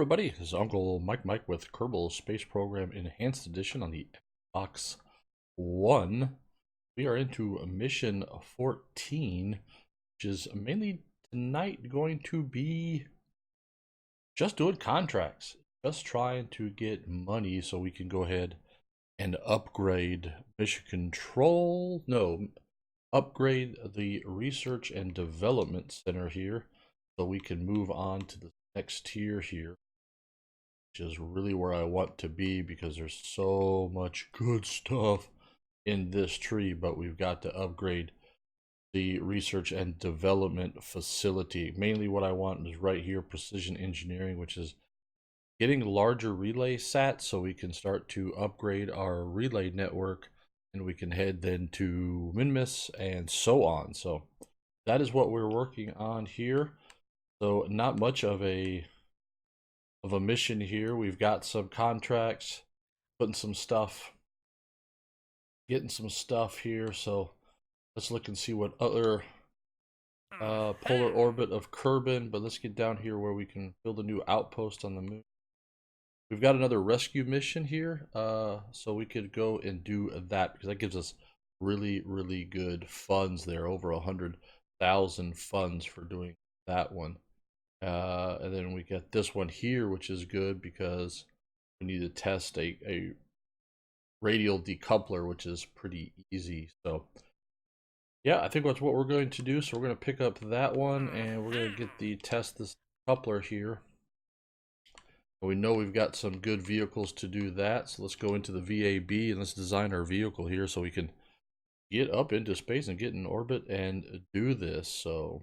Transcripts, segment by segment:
everybody, this is Uncle Mike with Kerbal Space Program Enhanced Edition on the Xbox One. We are into mission 14, which is mainly tonight going to be just doing contracts, just trying to get money so we can go ahead and upgrade mission control. No, upgrade the research and development center here so we can move on to the next tier here, which is really where I want to be because there's so much good stuff in this tree, but we've got to upgrade the research and development facility. Mainly what I want is right here, precision engineering, which is getting larger relay sats so we can start to upgrade our relay network, and we can head then to Minmus and so on. So that is what we're working on here. So not much of a mission here. We've got some contracts, putting some stuff, getting some stuff here. So let's look and see what other polar orbit of Kerbin. But let's get down here where we can build a new outpost on the moon. We've got another rescue mission here, so we could go and do that because that gives us really good funds there, over 100,000 funds for doing that one. And then we get this one here, which is good because we need to test a radial decoupler, which is pretty easy. So yeah, I think that's what we're going to do. So we're going to pick up that one and we're going to get the test this coupler here. We know we've got some good vehicles to do that. So let's go into the VAB and let's design our vehicle here so we can get up into space and get in orbit and do this. So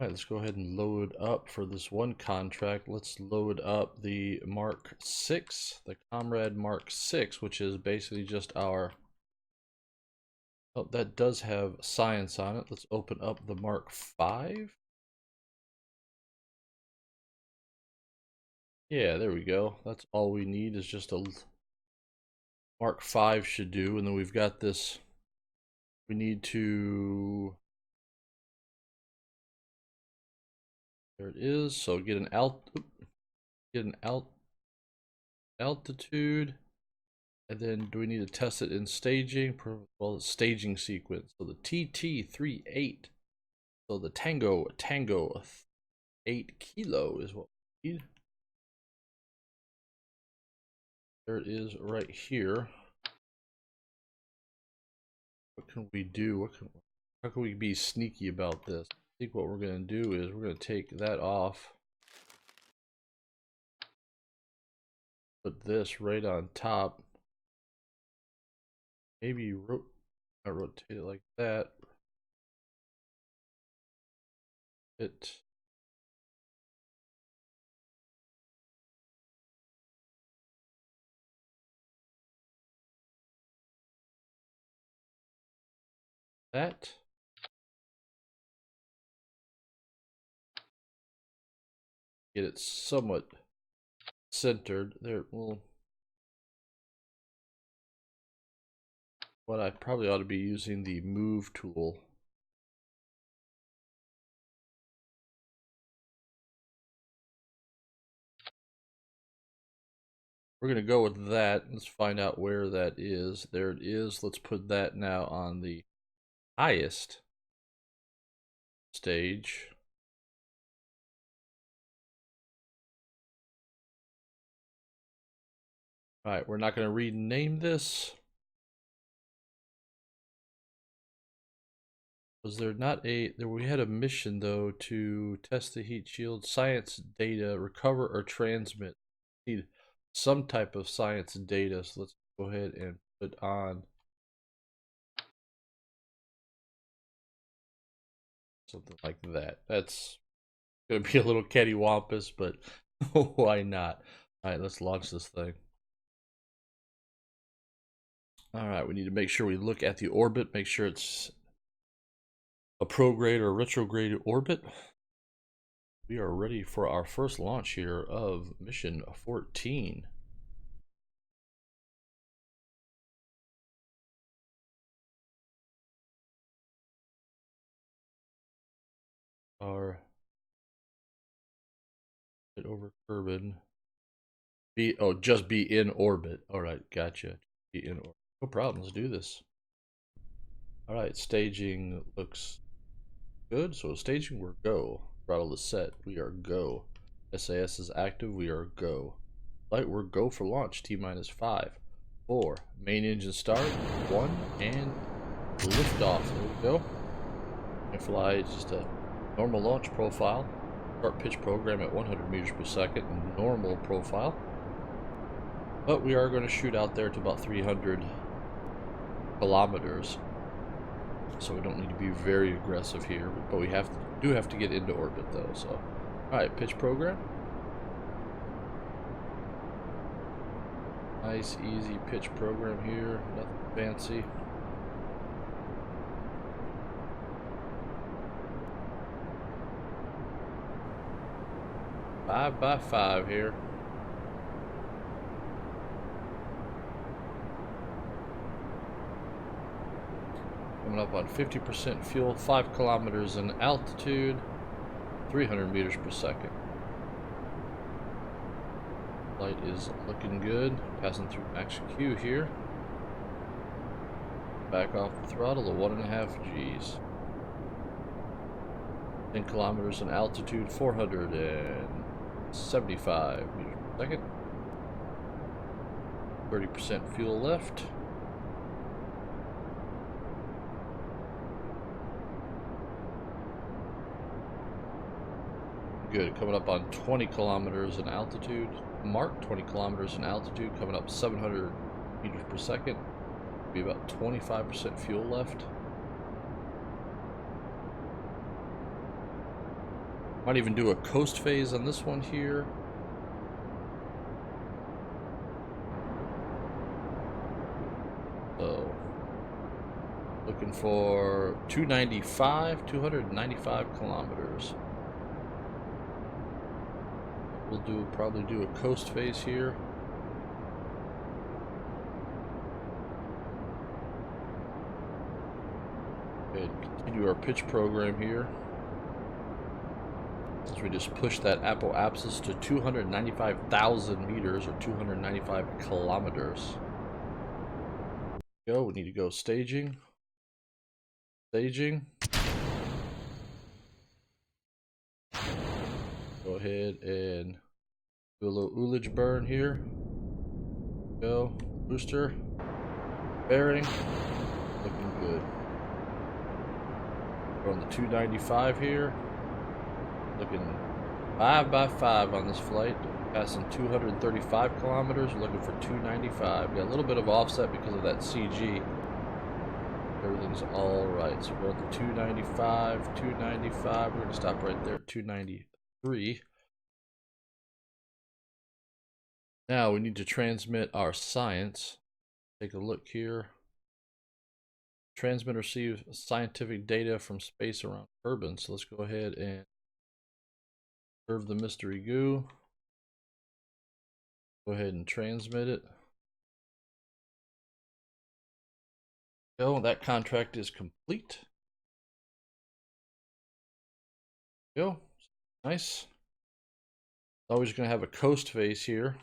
all right, let's go ahead and load up for this one contract. Let's load up the Mark 6, the Comrade Mark 6, which is basically just our... Oh, that does have science on it. Let's open up the Mark 5. Yeah, there we go. That's all we need is just a Mark 5 should do. And then we've got this. We need to... There it is. So get an altitude. And then do we need to test it in staging? Well, it's staging sequence. So the TT38. So the Tango 8 kilo is what we need. There it is right here. What can we do? How can we be sneaky about this? I think what we're going to do is we're going to take that off. Put this right on top. Maybe rotate it like that. That. Get it somewhat centered. There, well, what I probably ought to be using the move tool. We're going to go with that. Let's find out where that is. There it is. Let's put that now on the highest stage. All right, we're not going to rename this. Was there not we had a mission though to test the heat shield, science data, recover or transmit. Need some type of science data, so let's go ahead and put on something like that. That's gonna be a little cattywampus, but why not? All right, let's launch this thing. All right, we need to make sure we look at the orbit, make sure it's a prograde or retrograde orbit. We are ready for our first launch here of mission 14. Our Right over Kerbin. Just be in orbit. All right, gotcha. Be in orbit. No problem. Let's do this. All right, staging looks good. So staging, we're go. Throttle is set. We are go. SAS is active. We are go. Flight, we're go for launch. T minus 5, 4. Main engine start. 1 and lift off. There we go. And fly just a normal launch profile. Start pitch program at 100 meters per second. Normal profile. But we are going to shoot out there to about 300 kilometers. So we don't need to be very aggressive here, but we do have to get into orbit though. So, all right, pitch program. Nice, easy pitch program here. Nothing fancy. Five by 5 here. Coming up on 50% fuel, 5 kilometers in altitude, 300 meters per second. Flight is looking good. Passing through max Q here. Back off the throttle to 1.5 Gs. 10 kilometers in altitude, 475 meters per second. 30% fuel left. Good. Coming up on 20 kilometers in altitude. Mark 20 kilometers in altitude. Coming up 700 meters per second. Be about 25% fuel left. Might even do a coast phase on this one here. So, looking for 295 kilometers. We'll probably do a coast phase here. And continue our pitch program here. As we just push that apoapsis to 295,000 meters or 295 kilometers. We need to go staging. Staging. Go ahead and do a little ullage burn here. Go. Booster. Bearing. Looking good. We're on the 295 here. Looking 5 by 5 on this flight. Passing 235 kilometers. We're looking for 295. Got a little bit of offset because of that CG. Everything's all right. So we're at the 295, 295. We're going to stop right there at 293. Now we need to transmit our science. Take a look here. Transmit or receive scientific data from space around Kerbin. So let's go ahead and serve the mystery goo. Go ahead and transmit it. Go. That contract is complete. Go. Nice. Always going to have a coast phase here.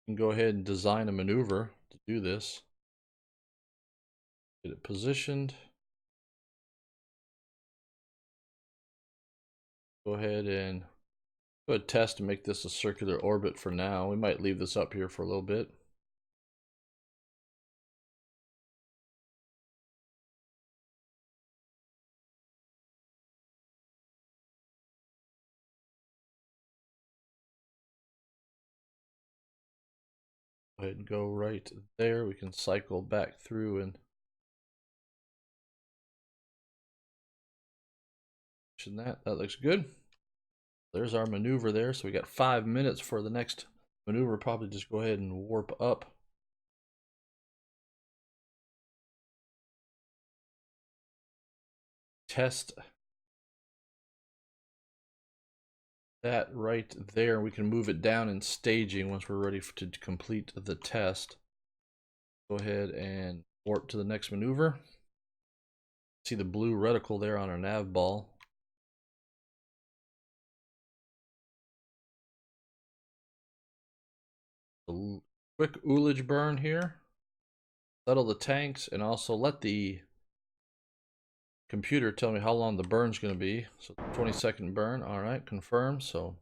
You can go ahead and design a maneuver to do this. Get it positioned. Go ahead and test to make this a circular orbit for now. We might leave this up here for a little bit. Go ahead and go right there. We can cycle back through and that looks good. There's our maneuver there. So we got 5 minutes for the next maneuver. Probably just go ahead and warp up. Test that right there. We can move it down in staging once we're ready to complete the test. Go ahead and warp to the next maneuver. See the blue reticle there on our nav ball. A quick ullage burn here. Settle the tanks and also let the computer tell me how long the burn's going to be. So 20-second burn. All right, confirm. So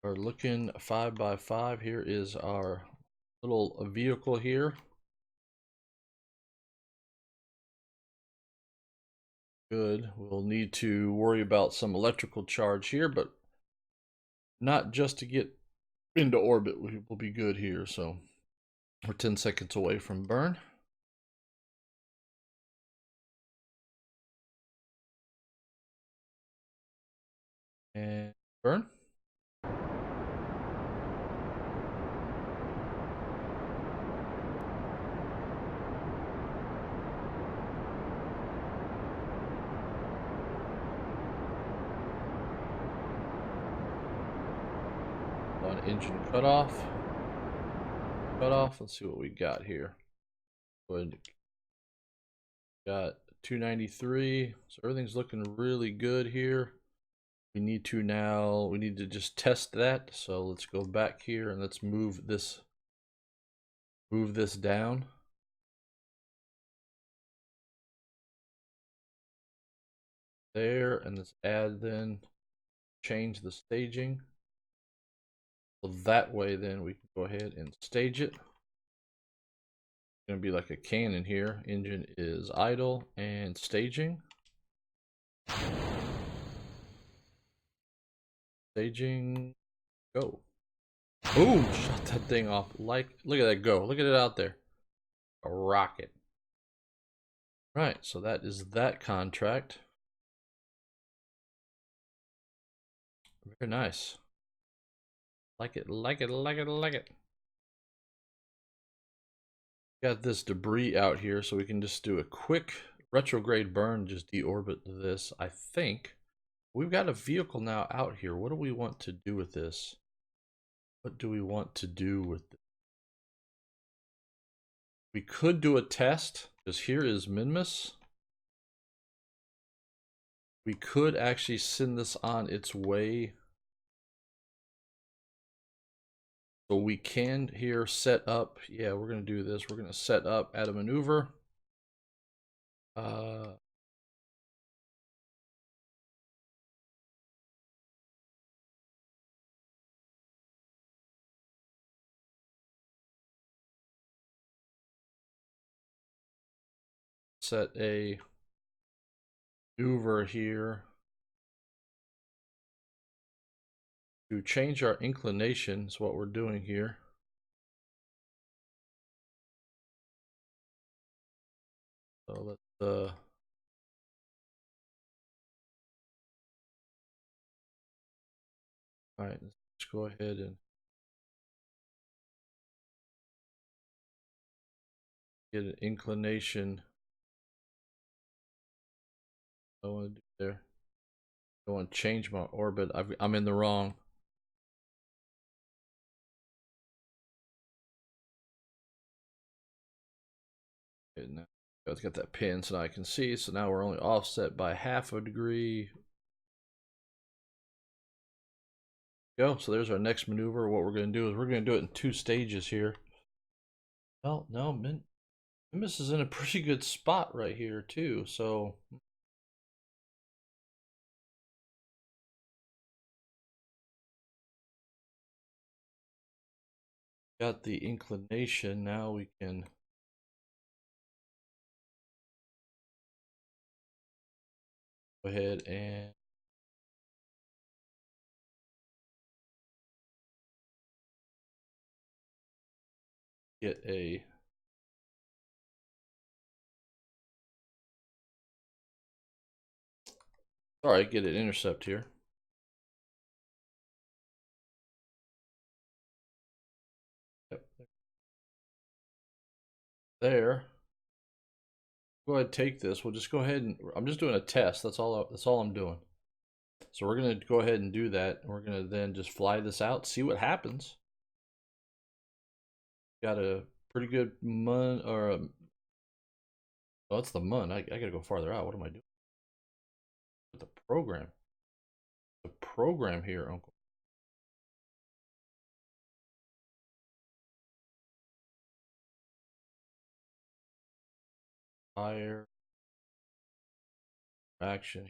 we're looking 5x5. Here is our little vehicle here. Good. We'll need to worry about some electrical charge here, but not just to get into orbit. We will be good here. So we're 10 seconds away from burn. And burn. On engine cutoff. Let's see what we got here. Good. Got 293. So everything's looking really good here. We need to just test that. So let's go back here and let's move this down. There, and let's add then change the staging. So that way then we can go ahead and stage it. It's gonna be like a cannon here. Engine is idle and staging. Staging, go. Boom! Shot that thing off. Like, look at that go. Look at it out there. A rocket. Right, so that is that contract. Very nice. Like it, like it, like it, like it. Got this debris out here, so we can just do a quick retrograde burn, just deorbit this, I think. We've got a vehicle now out here. What do we want to do with this? What do we want to do with this? We could do a test, because here is Minmus. We could actually send this on its way. So we can here set up, yeah, we're going to do this. We're going to set up, add a maneuver. Set a maneuver here to change our inclination is what we're doing here. So let's all right, let's go ahead and get an inclination. I want to do there. I want to change my orbit. I'm in the wrong. Okay, now it's got that pin so now I can see. So now we're only offset by half a degree. Go. So there's our next maneuver. What we're going to do is we're going to do it in 2 stages here. Well, no, Minmus is in a pretty good spot right here too. So got the inclination. Now we can go ahead and get a get an intercept here. Yep. There. Go ahead, take this. We'll just go ahead and I'm just doing a test. That's all I'm doing. So we're gonna go ahead and do that. We're gonna then just fly this out, see what happens. Got a pretty good mun or oh, it's the mun. I gotta go farther out. What am I doing? With the program. The program here, Uncle. Fire. Action.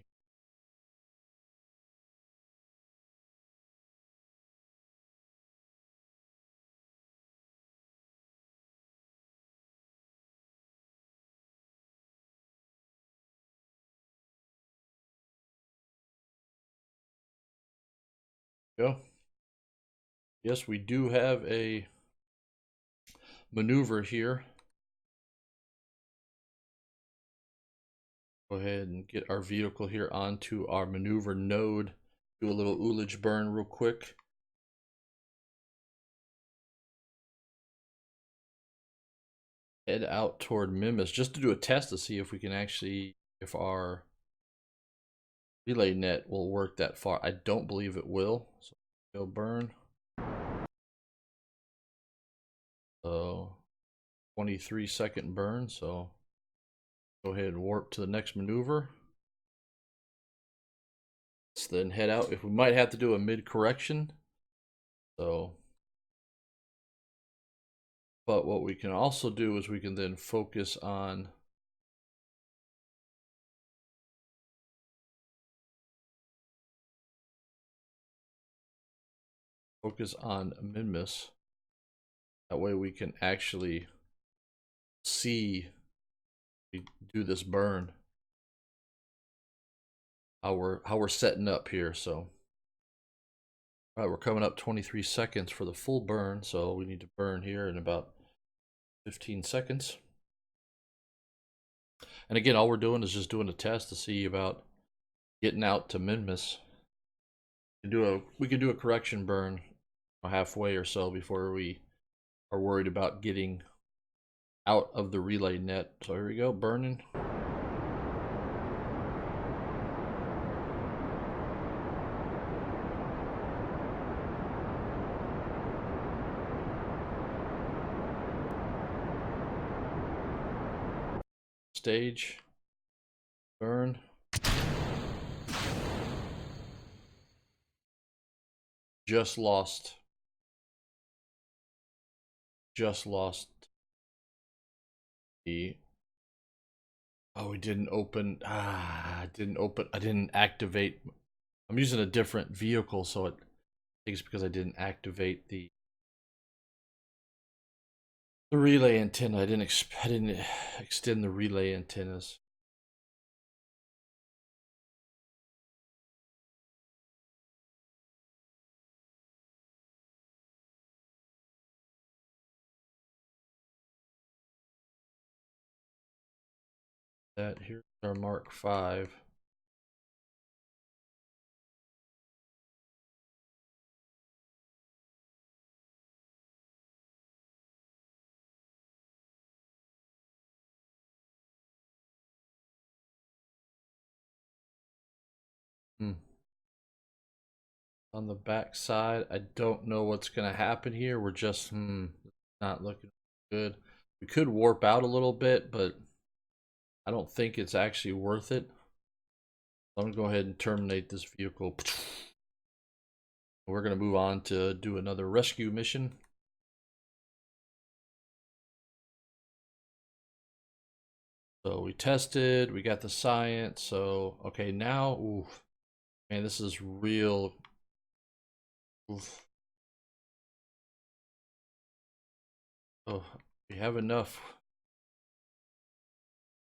Go. Yes, we do have a maneuver here. Go ahead and get our vehicle here onto our maneuver node. Do a little ullage burn real quick. Head out toward Mimus just to do a test to see if we can actually, if our relay net will work that far. I don't believe it will. So go burn. So 23-second burn. So go ahead and warp to the next maneuver. Let's then head out. If we might have to do a mid correction. So, but what we can also do is we can then focus on Minmus. That way we can actually see we do this burn. How we're setting up here. So all right, we're coming up 23 seconds for the full burn, so we need to burn here in about 15 seconds. And again, all we're doing is just doing a test to see about getting out to Minmus. We could do a correction burn halfway or so before we are worried about getting out of the relay net. So here we go, burning. Stage. Burn. Just lost the we didn't open I didn't activate. I'm using a different vehicle, so I think it's because I didn't activate the relay antenna. I didn't extend the relay antennas. That here's our Mark 5. On the back side, I don't know what's gonna happen here. We're just not looking good. We could warp out a little bit, but I don't think it's actually worth it. I'm gonna go ahead and terminate this vehicle. We're gonna move on to do another rescue mission. So we tested, we got the science. So okay, now, oof, man, this is real. Oof. Oh, we have enough.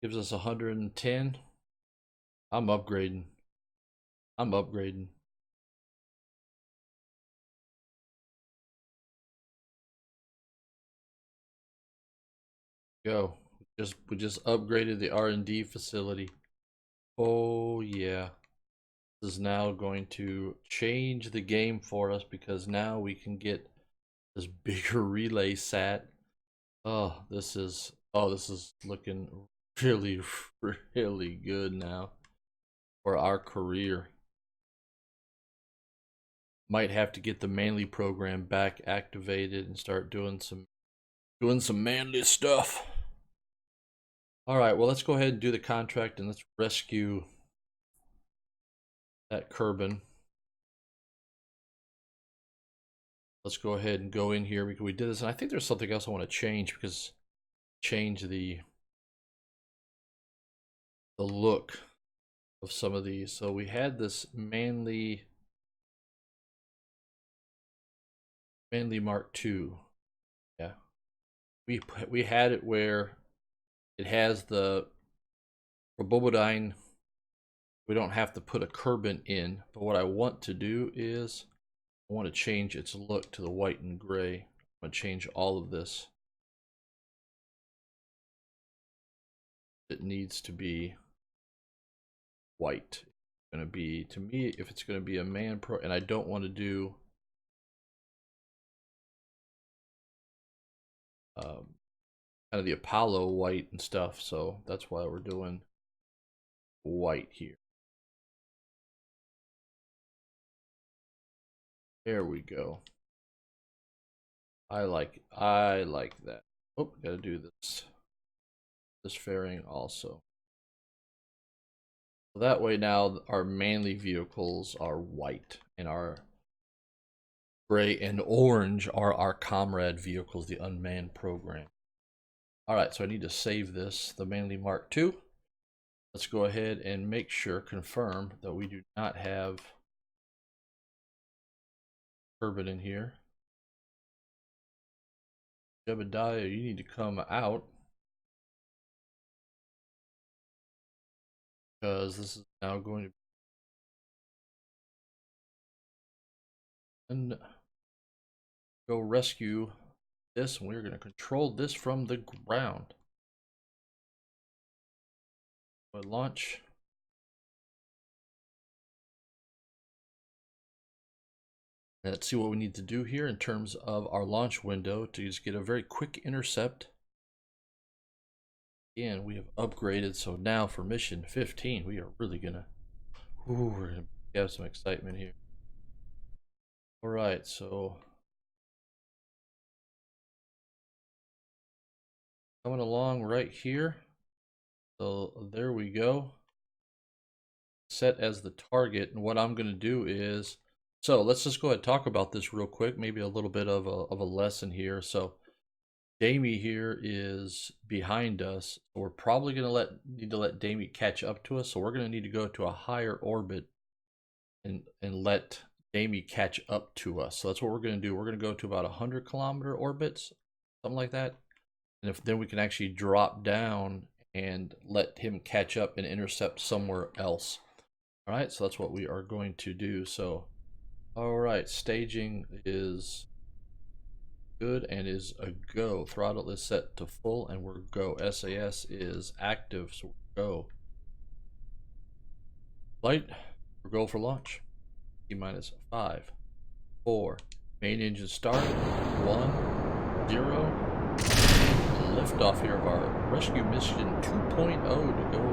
Gives us 110. I'm upgrading. Go. We just upgraded the R&D facility. Oh yeah. This is now going to change the game for us because now we can get this bigger relay sat. This is looking really really good now for our career. Might have to get the Manley program back activated and start doing some manly stuff. All right, well, let's go ahead and do the contract and let's rescue that Kerbin. Let's go ahead and go in here because we did this, and I think there's something else I want to change because change the the look of some of these. So we had this Manley Mark II. Yeah, we had it where it has the robobodyne. We don't have to put a Kerbal in, but what I want to do is I want to change its look to the white and gray. I'm going to change all of this. It needs to be white. It's going to be, to me, if it's going to be a man pro, and I don't want to do kind of the Apollo white and stuff, so that's why we're doing white here. There we go. I like that. Oh, gotta do this fairing also. So that way now our Manley vehicles are white, and our gray and orange are our Comrade vehicles, the unmanned program. Alright, so I need to save this, the Manley Mark II. Let's go ahead and make sure, confirm that we do not have Kerbal in here. Jebediah, you need to come out, because this is now going to be and go rescue this, and we're going to control this from the ground. Launch. Let's see what we need to do here in terms of our launch window to just get a very quick intercept. Again, we have upgraded, so now for mission 15, we are really gonna, we're gonna have some excitement here. All right, so coming along right here. So there we go. Set as the target, and what I'm going to do is, so let's just go ahead and talk about this real quick, maybe a little bit of a lesson here. So Damie here is behind us. We're probably going to need to let Damie catch up to us, so we're going to need to go to a higher orbit and let Damie catch up to us. So that's what we're going to do. We're going to go to about 100-kilometer orbits, something like that, and then we can actually drop down and let him catch up and intercept somewhere else. All right, so that's what we are going to do. So, all right, staging is good and is a go. Throttle is set to full and we're go. SAS is active, so we're go. Flight, we're go for launch. T-minus 5, 4, main engine start, 1, 0. Liftoff here of our rescue mission 2.0 to go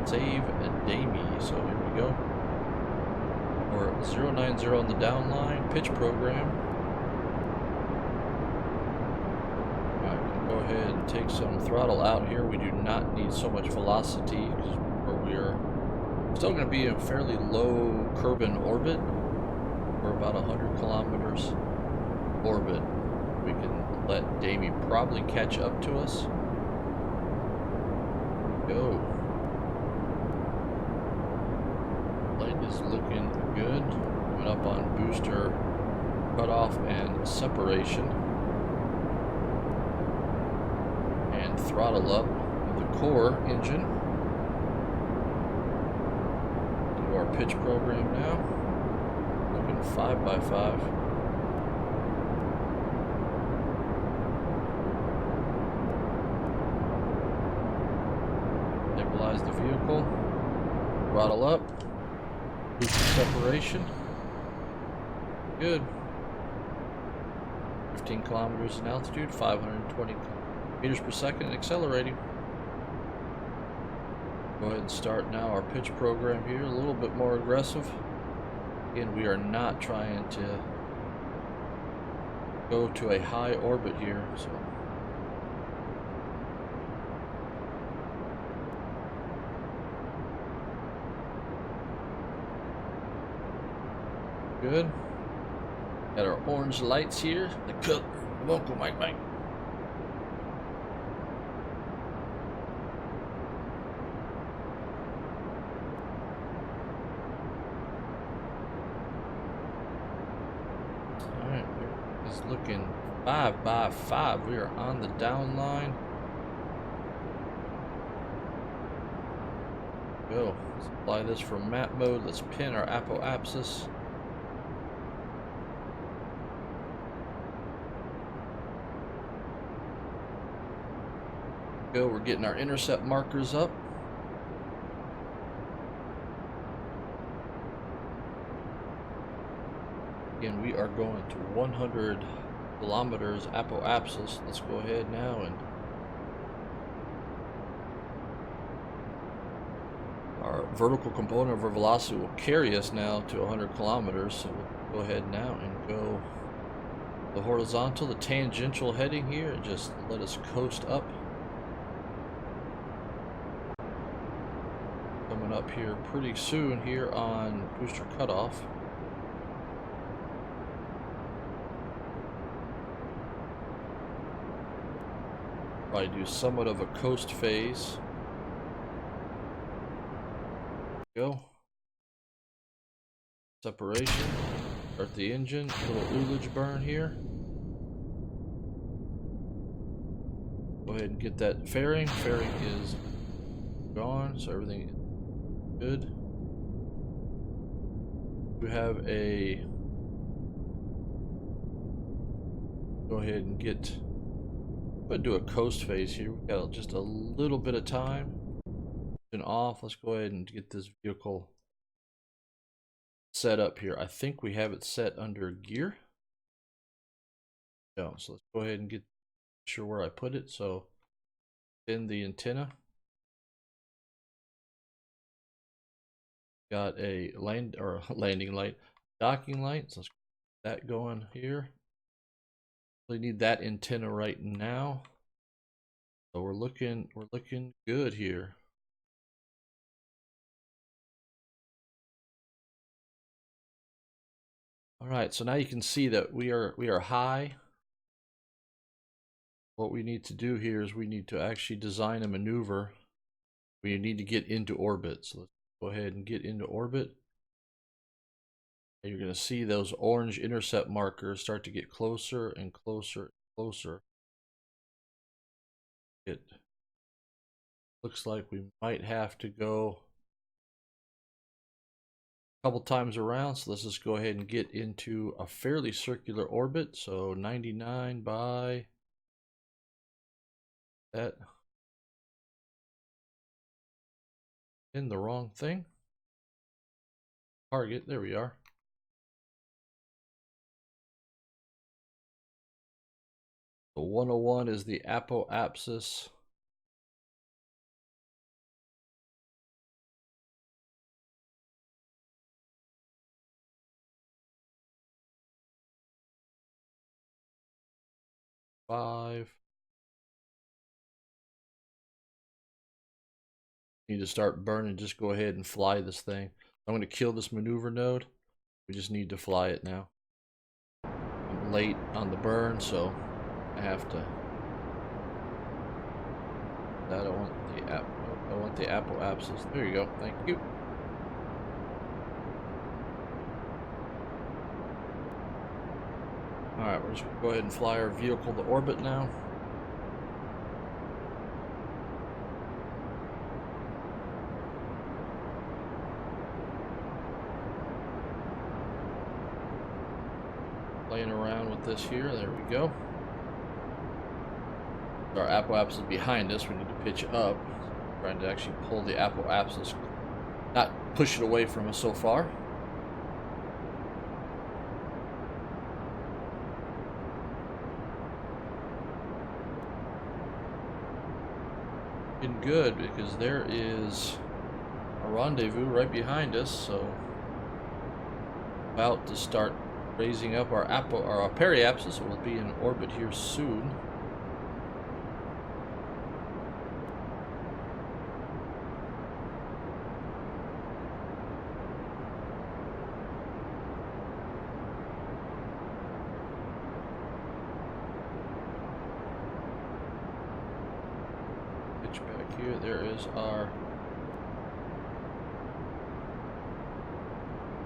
save Damie. So here we go. We're 090 on the downline, pitch program. Alright, go ahead and take some throttle out here. We do not need so much velocity because we're still going to be in a fairly low Kerbal orbit. We're about 100 kilometers orbit. We can let Damie probably catch up to us. Go. Light is looking good. Coming up on booster cutoff and separation. And throttle up the core engine. Do our pitch program now. Looking 5x5. Stabilize the vehicle. Throttle up. Boost separation. Good. 15 kilometers in altitude, 520 meters per second, accelerating. Go ahead and start now our pitch program here, a little bit more aggressive. Again, we are not trying to go to a high orbit here, so. Good. Got our orange lights here. The color. Local Mike. is looking 5 by 5. We are on the down line. Go. Let's apply this for map mode. Let's pin our apoapsis. Go. We're getting our intercept markers up. Again, we are going to 100 kilometers apoapsis. Let's go ahead now and our vertical component of our velocity will carry us now to 100 kilometers. So we'll go ahead now and go the horizontal, the tangential heading here, and just let us coast up. Coming up here pretty soon here on booster cutoff. Probably do somewhat of a coast phase. Go. Separation. Start the engine. Little ullage burn here. Go ahead and get that fairing. Fairing is gone, so everything is good. We have a. Go ahead and get. I'm going to do a coast phase here. We've got just a little bit of time. Off. Let's go ahead and get this vehicle set up here. I think we have it set under gear. No, so let's go ahead and get sure where I put it. So in the antenna, got a landing light, docking light. So let's get that going here. We need that antenna right now. So we're looking good here. All right, so now you can see that we are high. What we need to do here is we need to actually design a maneuver. We need to get into orbit. So let's go ahead and get into orbit. And you're going to see those orange intercept markers start to get closer and closer and closer. It looks like we might have to go couple times around, so let's just go ahead and get into a fairly circular orbit. So 99 by that. In the wrong thing. Target, there we are. So 101 is the apoapsis. Need to start burning. Just go ahead and fly this thing. I'm going to kill this maneuver node. We just need to fly it now. I'm late on the burn, so I have to. I want the apoapsis. There you go. Thank you. Alright, we're just going to go ahead and fly our vehicle to orbit now. Playing around with this here. There we go. Our apoapsis is behind us. We need to pitch up. Trying to actually pull the apoapsis, not push it away from us so far. Been good because there is a rendezvous right behind us, so about to start raising up our periapsis. So we'll be in orbit here soon. Back here, there is our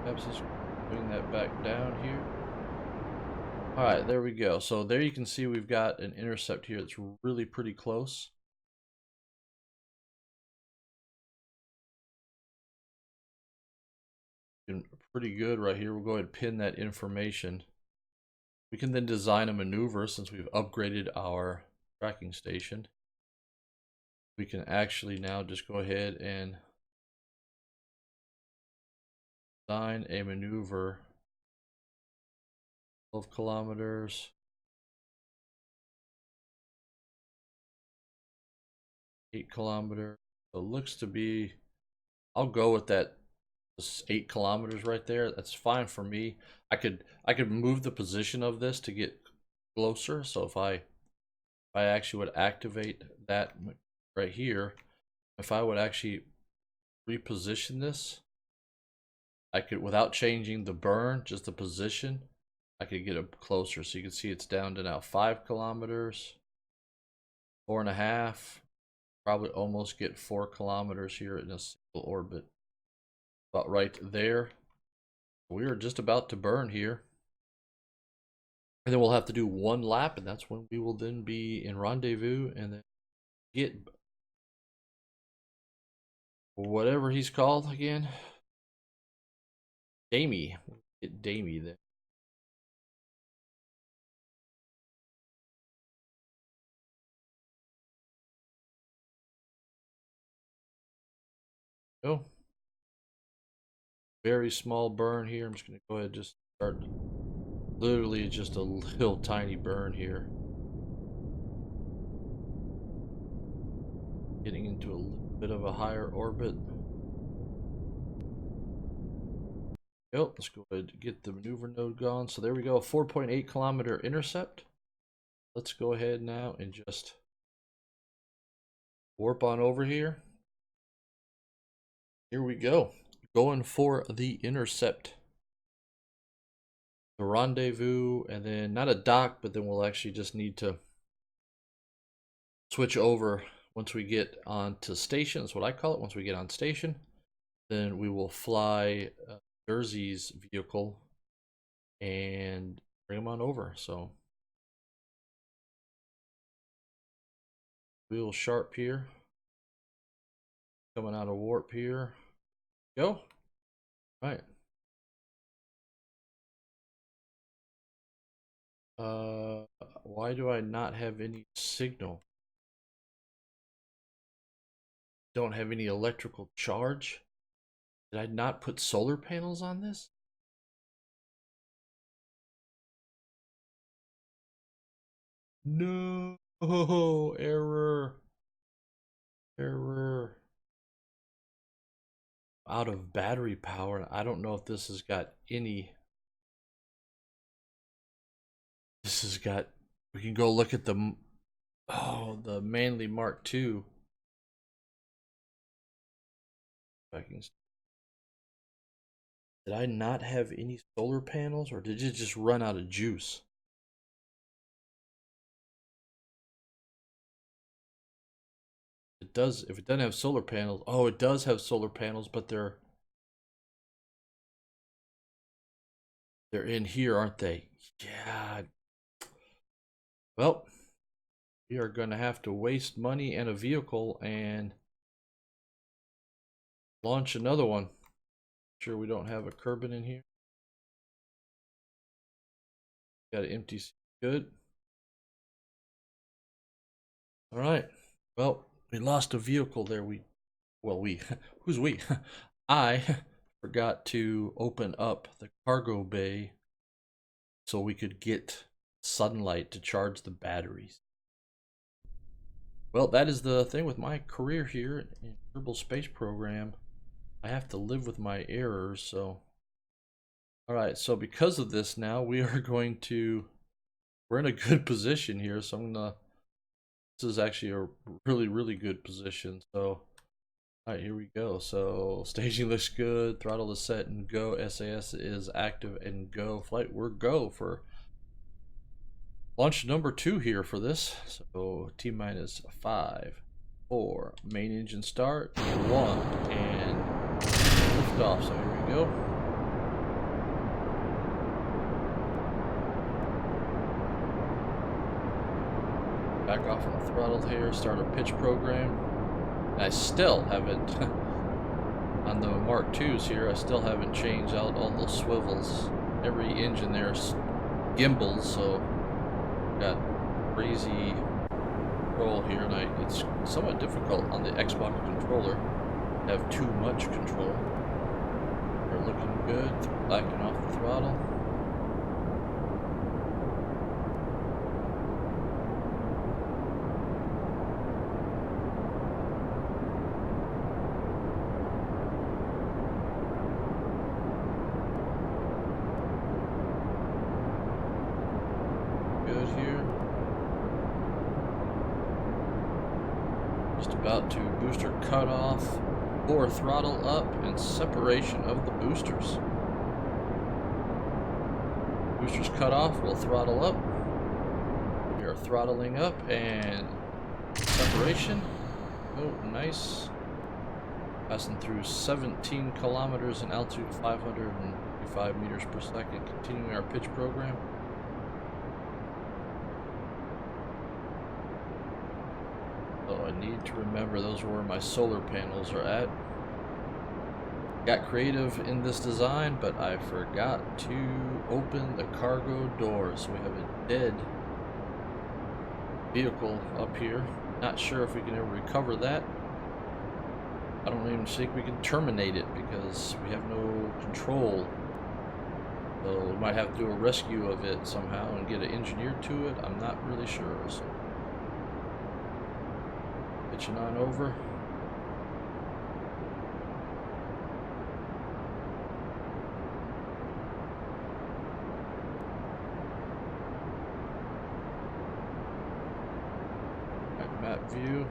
abscess. Bring that back down here. All right, there we go. So there you can see we've got an intercept here that's really pretty close. Pretty good right here. We'll go ahead and pin that information. We can then design a maneuver since we've upgraded our tracking station. We can actually now just go ahead and design a maneuver. 12 kilometers. 8 kilometers. So it looks to be, I'll go with that 8 kilometers right there. That's fine for me. I could move the position of this to get closer. So if I actually would activate that right here, if I would actually reposition this, I could, without changing the burn, just the position, I could get it closer. So you can see it's down to now 5 kilometers, 4.5, probably almost get 4 kilometers here in a single orbit. About right there. We are just about to burn here. And then we'll have to do one lap, and that's when we will then be in rendezvous and then get whatever he's called again. Damie. Get Damie then. Go. Very small burn here. I'm just going to go ahead and just start. Literally just a little tiny burn here. Getting into a little bit of a higher orbit. Yep, let's go ahead and get the maneuver node gone. So there we go, 4.8 kilometer intercept. Let's go ahead now and just warp on over here. Here we go, going for the intercept. The rendezvous, and then not a dock, but then we'll actually just need to switch over once we get onto station. That's what I call it. Once we get on station, then we will fly Jersey's vehicle and bring him on over. So wheel sharp here, coming out of warp here. Go. All right. Why do I not have any signal? Don't have any electrical charge? Did I not put solar panels on this? No, error. Error. Out of battery power. I don't know if this has got any. This has got. We can go look at the. Oh, the Manley Mark II. Did I not have any solar panels, or did it just run out of juice? It does. If it doesn't have solar panels, oh, it does have solar panels, but they're in here, aren't they? Yeah. Well, we are going to have to waste money and a vehicle and launch another one. Sure, we don't have a Kerbal in here. Got an empty seat. Good. All right. Well, we lost a vehicle there. Who's we? I forgot to open up the cargo bay so we could get sunlight to charge the batteries. Well, that is the thing with my career here in Kerbal Space Program. I have to live with my errors, so. All right, so because of this now, we're in a good position here, so I'm gonna, this is actually a really, really good position. So, all right, here we go. So staging looks good, throttle is set and go, SAS is active and go. Flight, we're go for launch number 2 here for this. So T-minus 5, 4, main engine start, 1, and lift off. So here we go. back off on the throttle here, start our pitch program. And I still haven't, on the Mark IIs here, I still haven't changed out all those swivels. Every engine there's gimbals, so got crazy control here, and it's somewhat difficult on the Xbox controller to have too much control. We're looking good, backing off the throttle. Good here. Just about to booster cutoff, or throttle up, and separation of the boosters. Boosters cut off, we'll throttle up. We are throttling up, and separation. Oh, nice. Passing through 17 kilometers in altitude, 555 meters per second. Continuing our pitch program. Oh, I need to remember those are where my solar panels are at. Got creative in this design, but I forgot to open the cargo doors. So we have a dead vehicle up here. Not sure if we can ever recover that. I don't even think we can terminate it because we have no control. So we might have to do a rescue of it somehow and get it engineered to it. I'm not really sure. So pitching on over. Right, map view.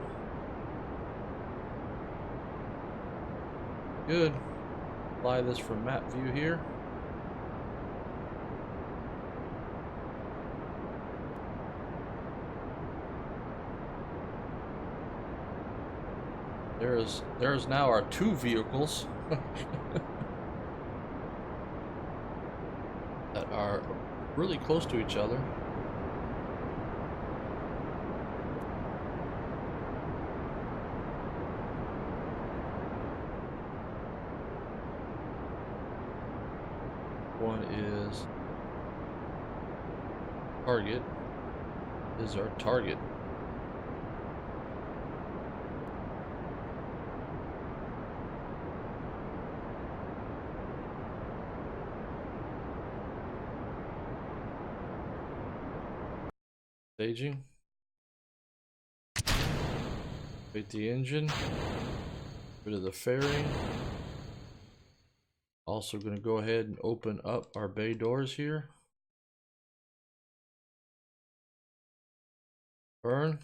Good. Apply this from map view here. There's now our two vehicles that are really close to each other. One is target, is our target. Staging. Wait the engine. Rid of the fairing. Also going to go ahead and open up our bay doors here. Burn.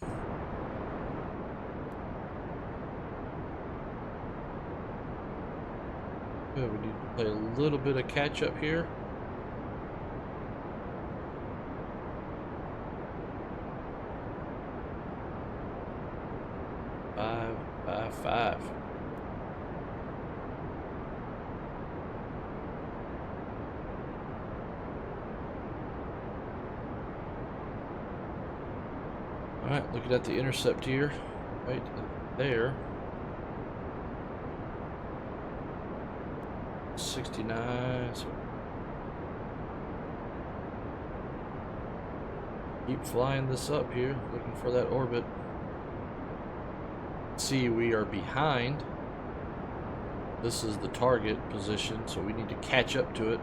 Good, we need to play a little bit of catch up here. Five. Alright, looking at the intercept here, right there. 69, so keep flying this up here, looking for that orbit. See, we are behind. This is the target position, so we need to catch up to it.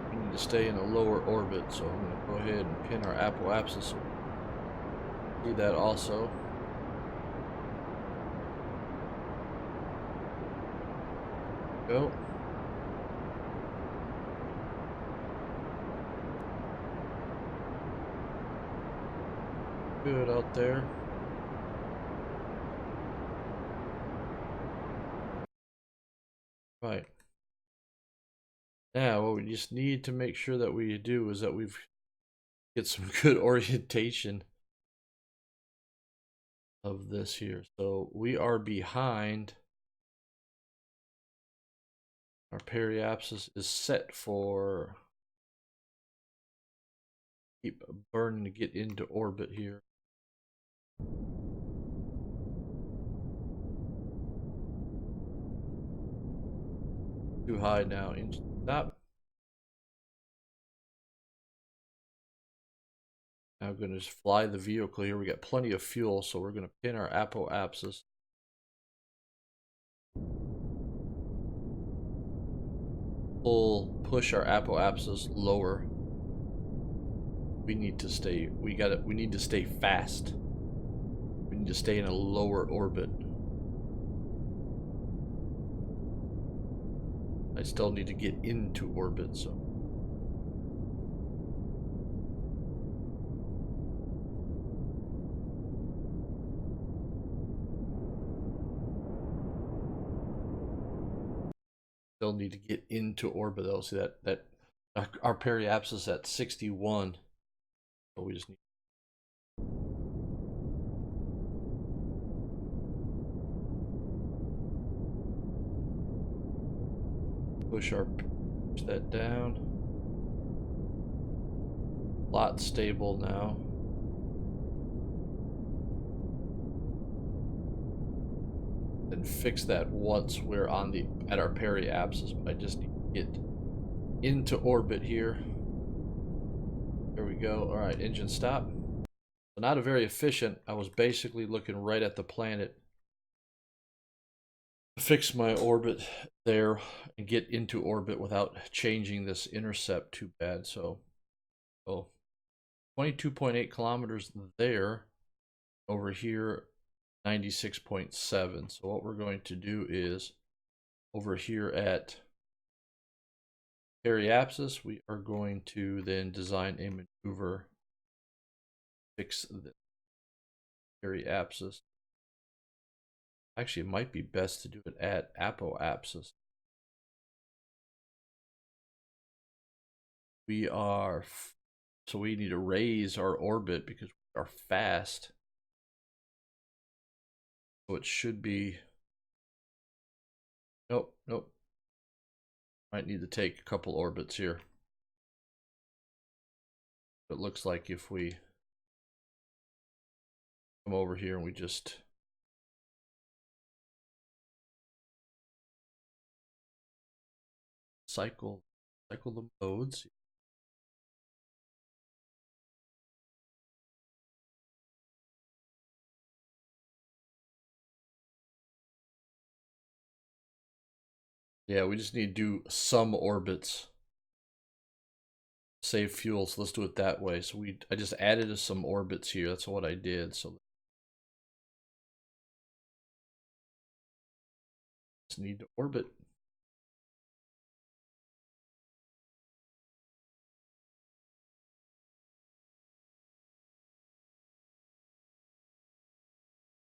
We need to stay in a lower orbit, so I'm going to go ahead and pin our apoapsis. See that also. Go. Good out there. Right. Now, what we just need to make sure that we do is that we've get some good orientation of this here. So we are behind. Our periapsis is set for keep burning to get into orbit here. Too high now. Stop. Now I'm going to just fly the vehicle here. We got plenty of fuel, so we're going to pin our apoapsis. Push our apoapsis lower. We need to stay. We need to stay fast. We need to stay in a lower orbit. I still need to get into orbit, so. Still need to get into orbit though. See that our periapsis at 61. So we just need to push that down. A lot stable now. And fix that once we're at our periapsis, but I just need to get into orbit here. There we go. All right, engine stop. So not a very efficient. I was basically looking right at the planet. Fix my orbit there and get into orbit without changing this intercept too bad. So 22.8 kilometers there. Over here 96.7. So what we're going to do is over here at periapsis, we are going to then design a maneuver, fix the periapsis. Actually, it might be best to do it at apoapsis. So we need to raise our orbit because we are fast. So it should be, nope. Might need to take a couple orbits here. It looks like if we come over here and we just cycle the modes. Yeah, we just need to do some orbits. Save fuel, so let's do it that way. So I just added some orbits here. That's what I did. So just need to orbit.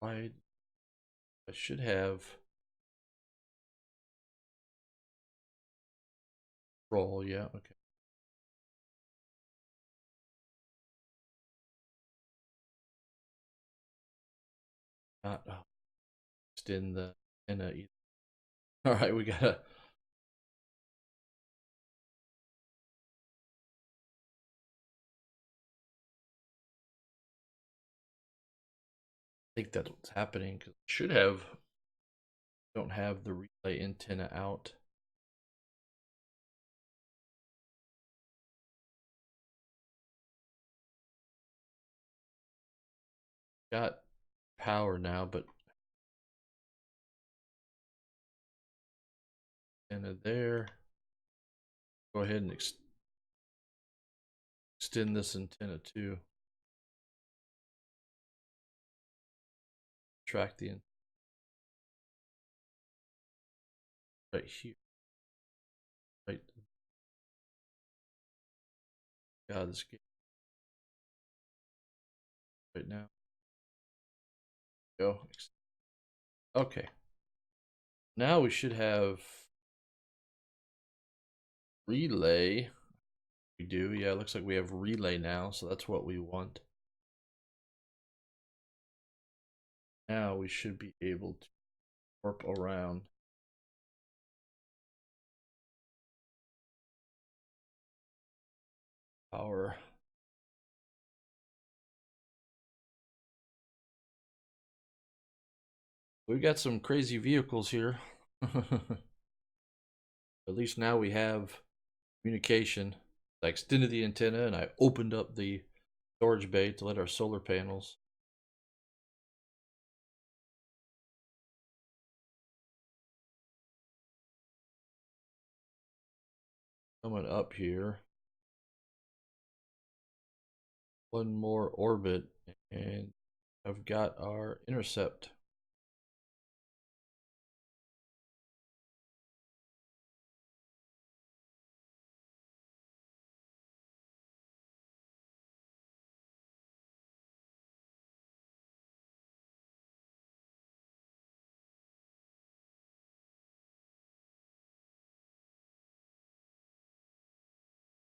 I should have roll, yeah, okay. Not extend the antenna either. All right, we gotta. I think that's what's happening because should have. Don't have the relay antenna out. Got power now, but antenna there. Go ahead and extend this antenna too. Track the right here. Right. God, this game right now. Go. Okay. Now we should have relay. We do, yeah, it looks like we have relay now, so that's what we want. Now we should be able to warp around. Our We've got some crazy vehicles here. At least now we have communication. I extended the antenna and I opened up the storage bay to let our solar panels. Coming up here. One more orbit and I've got our intercept.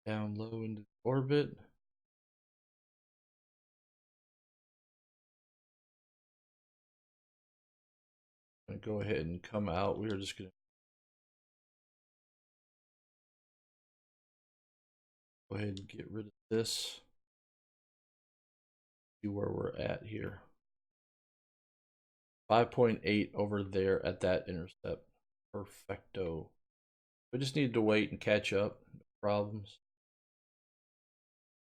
Down low into orbit. I'm gonna go ahead and come out. We are just gonna go ahead and get rid of this. See where we're at here. 5.8 over there at that intercept. Perfecto. We just need to wait and catch up. No problems.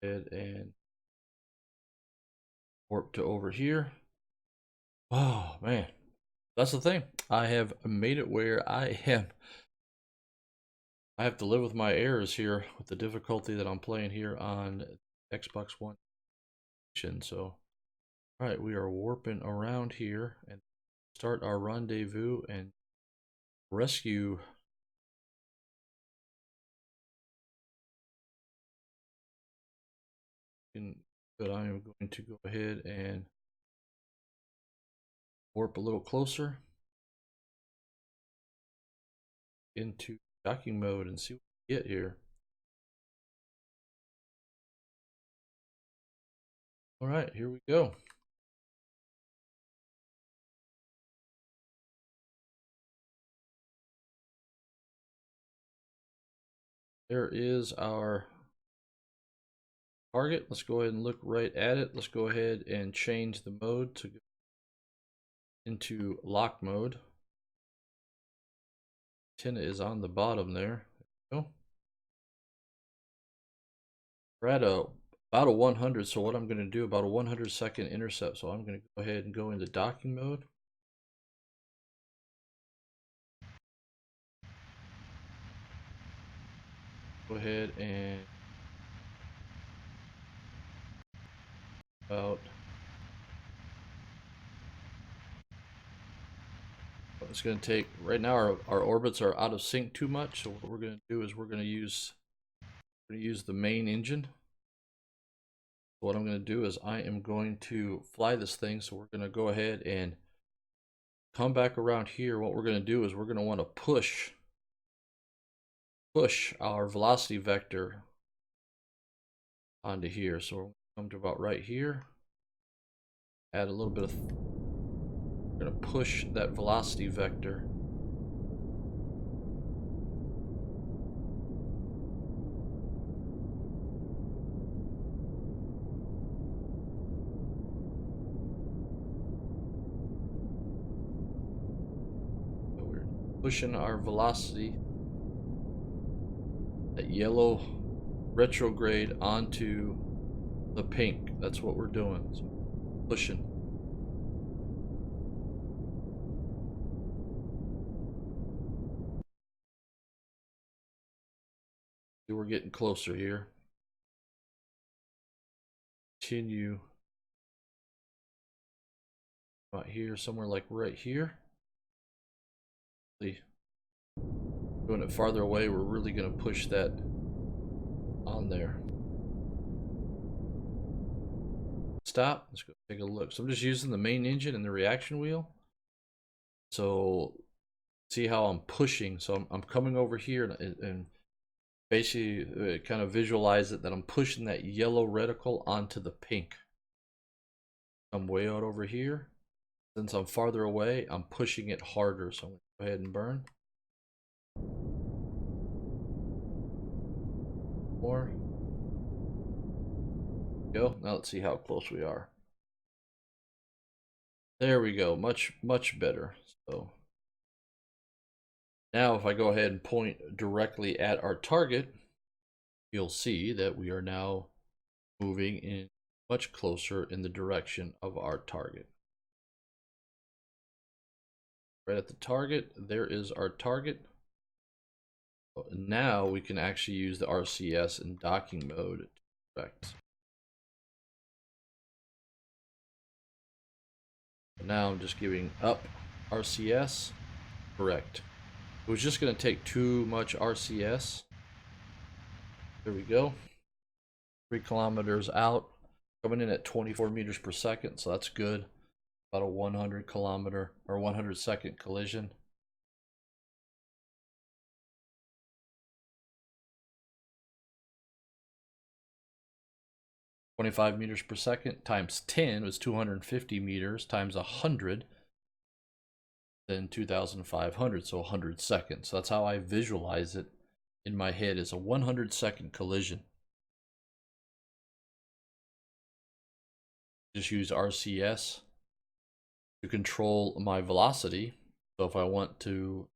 And warp to over here. Oh man, that's the thing. I have made it where I have to live with my errors here with the difficulty that I'm playing here on Xbox One. So, all right, we are warping around here and start our rendezvous and rescue. But I am going to go ahead and warp a little closer into docking mode and see what we get here. All right, here we go. There is our target. Let's go ahead and look right at it. Let's go ahead and change the mode to go into lock mode. Antenna is on the bottom there. There we go. We're at about a 100, so what I'm going to do, about a 100-second intercept, so I'm going to go ahead and go into docking mode. Go ahead and about it's going to take right now our orbits are out of sync too much, so what we're going to do is we're going to use the main engine. What I'm going to do is I am going to fly this thing, so we're going to go ahead and come back around here. What we're going to do is we're going to want to push our velocity vector onto here. So we'll come to about right here, add a little bit of, we're going to push that velocity vector pushing our velocity, that yellow retrograde onto the pink. That's what we're doing. So pushing. See, we're getting closer here. Continue about here, somewhere like right here. Doing it farther away, we're really going to push that on there. Stop. Let's go take a look. So I'm just using the main engine and the reaction wheel. So see how I'm pushing. So I'm coming over here and basically kind of visualize it that I'm pushing that yellow reticle onto the pink. I'm way out over here. Since I'm farther away, I'm pushing it harder. So I'm going to go ahead and burn. More. Go. Now let's see how close we are. There we go. Much better. So Now, if I go ahead and point directly at our target, you'll see that we are now moving in much closer in the direction of our target. Right at the target, there is our target. Now we can actually use the RCS in docking mode to correct. Now I'm just giving up RCS, correct. It was just going to take too much RCS. There we go. 3 kilometers out, coming in at 24 meters per second, so that's good. About a 100 kilometer or 100 second collision. $25 meters per second times 10 was 250 meters times 100, then 2,500, so 100 seconds. So that's how I visualize it in my head, is a 100 second collision. Just use RCS to control my velocity. So if I want to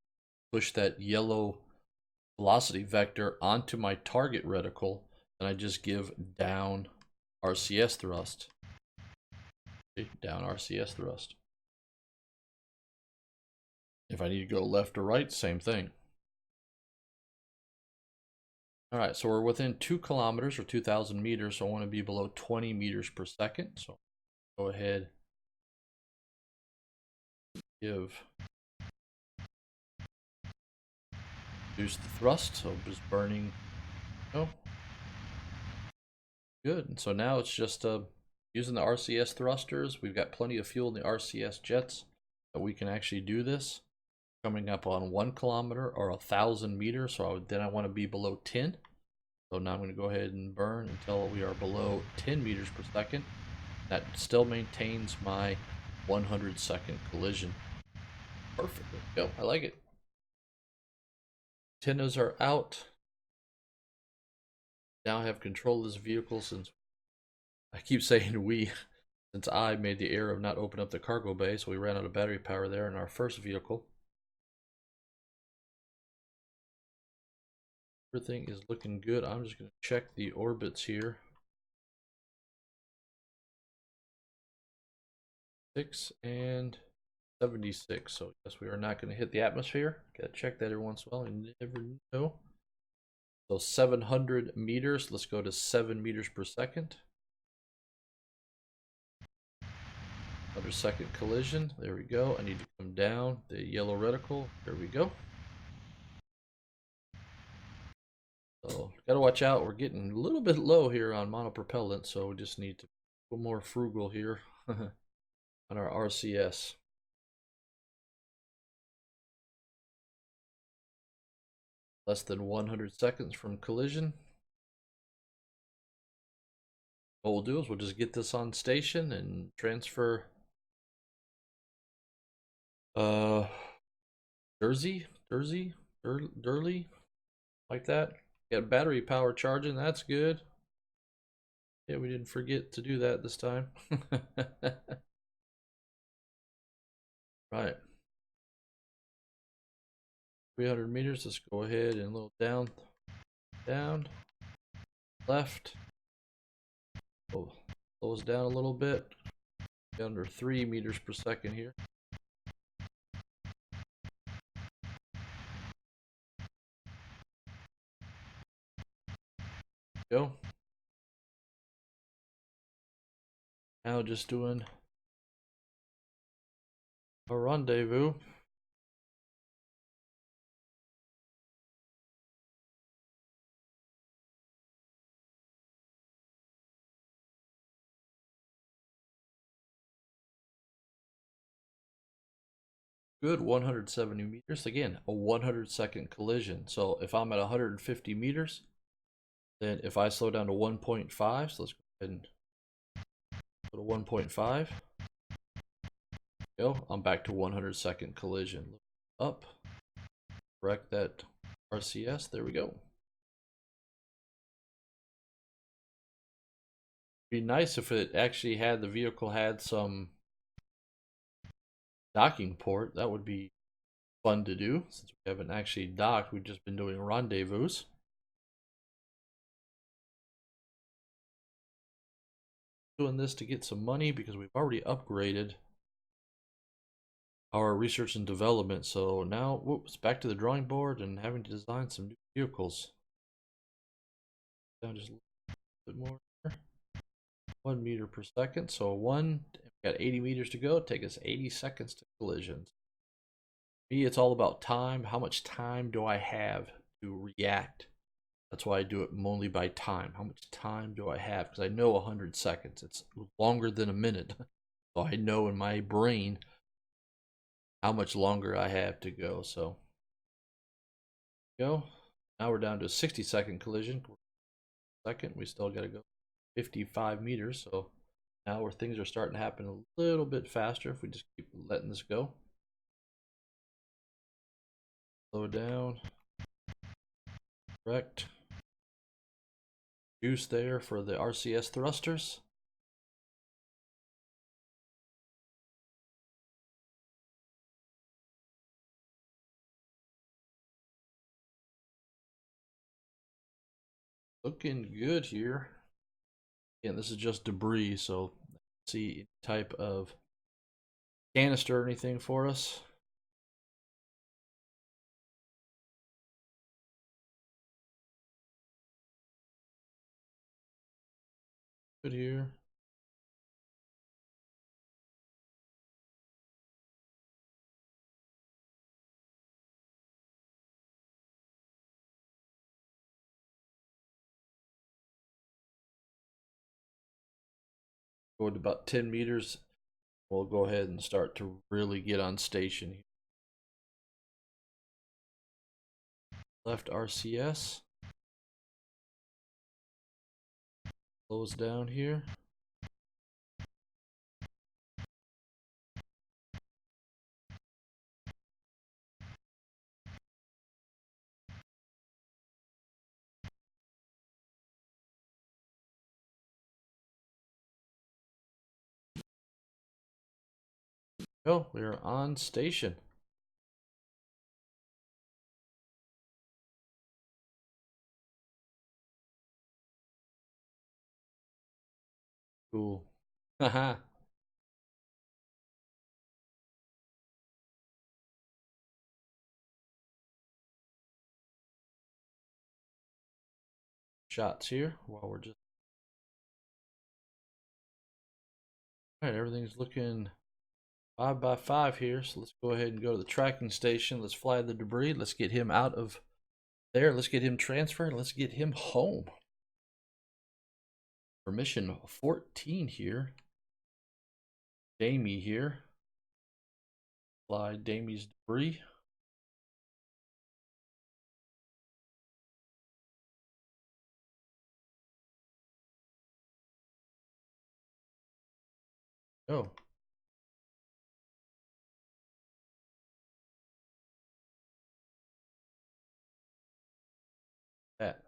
push that yellow velocity vector onto my target reticle, then I just give down RCS thrust. Okay, down RCS thrust. If I need to go left or right, same thing. All right, so we're within 2 kilometers or 2,000 meters, so I want to be below 20 meters per second. So go ahead, reduce the thrust, so just burning. Oh, good. And so now it's just using the RCS thrusters. We've got plenty of fuel in the RCS jets that we can actually do this. Coming up on 1 kilometer or 1,000 meters, so then I want to be below 10. So now I'm going to go ahead and burn until we are below 10 meters per second. That still maintains my 100 second collision. Perfect. Go. I like it. Antennas are out. Now I have control of this vehicle, since I keep saying we, since I made the error of not opening up the cargo bay, so we ran out of battery power there in our first vehicle. Everything is looking good. I'm just going to check the orbits here. 6 and 76. So yes, we are not going to hit the atmosphere. Got to check that every once in a while. You never know. So 700 meters. Let's go to 7 meters per second. 100 second collision. There we go. I need to come down the yellow reticle. There we go. So gotta watch out. We're getting a little bit low here on monopropellant, so we just need to be a little more frugal here on our RCS. Less than 100 seconds from collision. What we'll do is we'll just get this on station and transfer Durley, like that. Got battery power charging, that's good. Yeah, we didn't forget to do that this time. Right. 300 meters, let's go ahead and a little down, left. Oh, slow us down a little bit. Get under 3 meters per second here. Go. Now just doing a rendezvous. Good, 170 meters. Again, a 100 second collision. So if I'm at 150 meters, then if I slow down to 1.5, so let's go ahead and go to 1.5. Go, I'm back to 100 second collision. Up, correct that RCS, there we go. Be nice if it actually had, the vehicle had some docking port. That would be fun to do since we haven't actually docked. We've just been doing rendezvous. Doing this to get some money because we've already upgraded our research and development. So now, whoops, back to the drawing board and having to design some new vehicles. Down just a little bit more. 1 meter per second. So we got 80 meters to go. Take us 80 seconds to collisions. Me, it's all about time. How much time do I have to react? That's why I do it only by time. How much time do I have? Because I know 100 seconds. It's longer than a minute. So I know in my brain how much longer I have to go. So go. Now we're down to a 60-second collision. Second, we still got to go 55 meters. So now where things are starting to happen a little bit faster if we just keep letting this go. Slow down. Correct. Juice there for the RCS thrusters. Looking good here. Again, this is just debris, so see any type of canister or anything for us. Good here. Go to about 10 meters. We'll go ahead and start to really get on station. Left RCS. Close down here. Oh, we're on station. Cool. Haha. Shots here while we're just. Alright, everything's looking 5 by 5 here. So let's go ahead and go to the tracking station. Let's fly the debris. Let's get him out of there. Let's get him transferred. Let's get him home. For mission 14 here. Damie here. Fly Damie's debris. Go. That.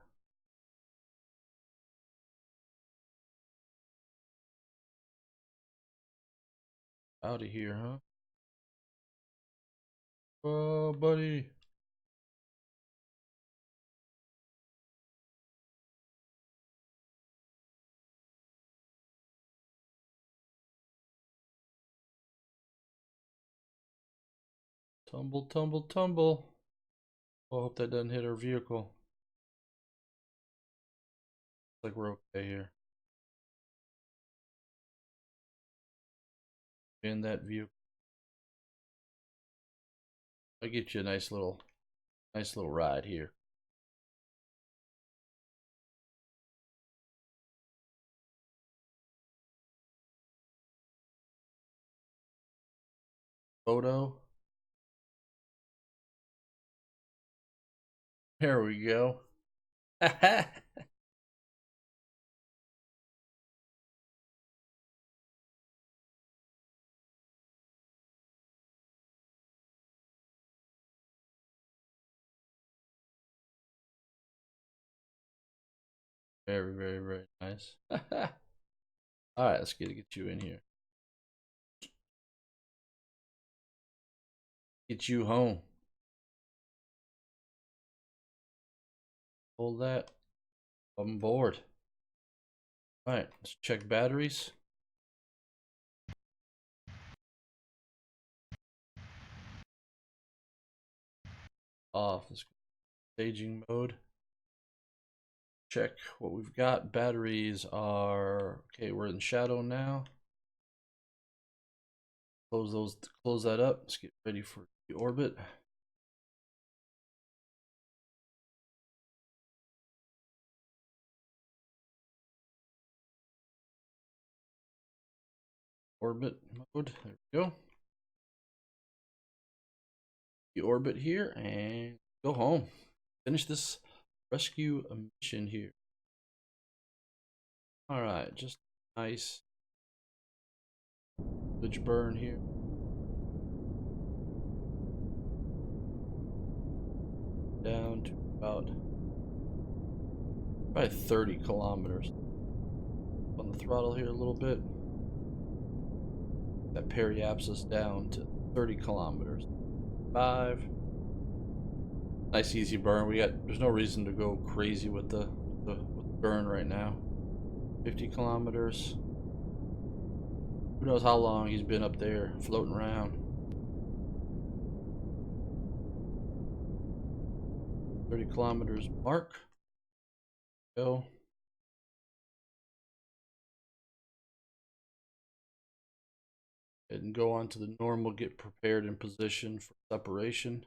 Out of here, huh? Oh, buddy. Tumble, tumble, tumble. Oh, I hope that doesn't hit our vehicle. Looks like we're okay here. In that view. I'll get you a nice little ride here. Photo. There we go. Very, very, very nice. All right, let's get you in here. Get you home. Hold that. I'm bored. All right, let's check batteries. Off. Let's go staging mode. Check what we've got. Batteries are okay. We're in shadow now. Close that up. Let's get ready for the orbit. Orbit mode. There we go. The orbit here and go home. Finish this rescue mission here. All right, just nice pitch burn here. Down to about probably 30 kilometers. On the throttle here a little bit. That periapsis down to 30 kilometers. 5. Nice easy burn. There's no reason to go crazy with the burn right now. 50 kilometers. Who knows how long he's been up there floating around. 30 kilometers mark. Go. And go on to the normal, get prepared in position for separation.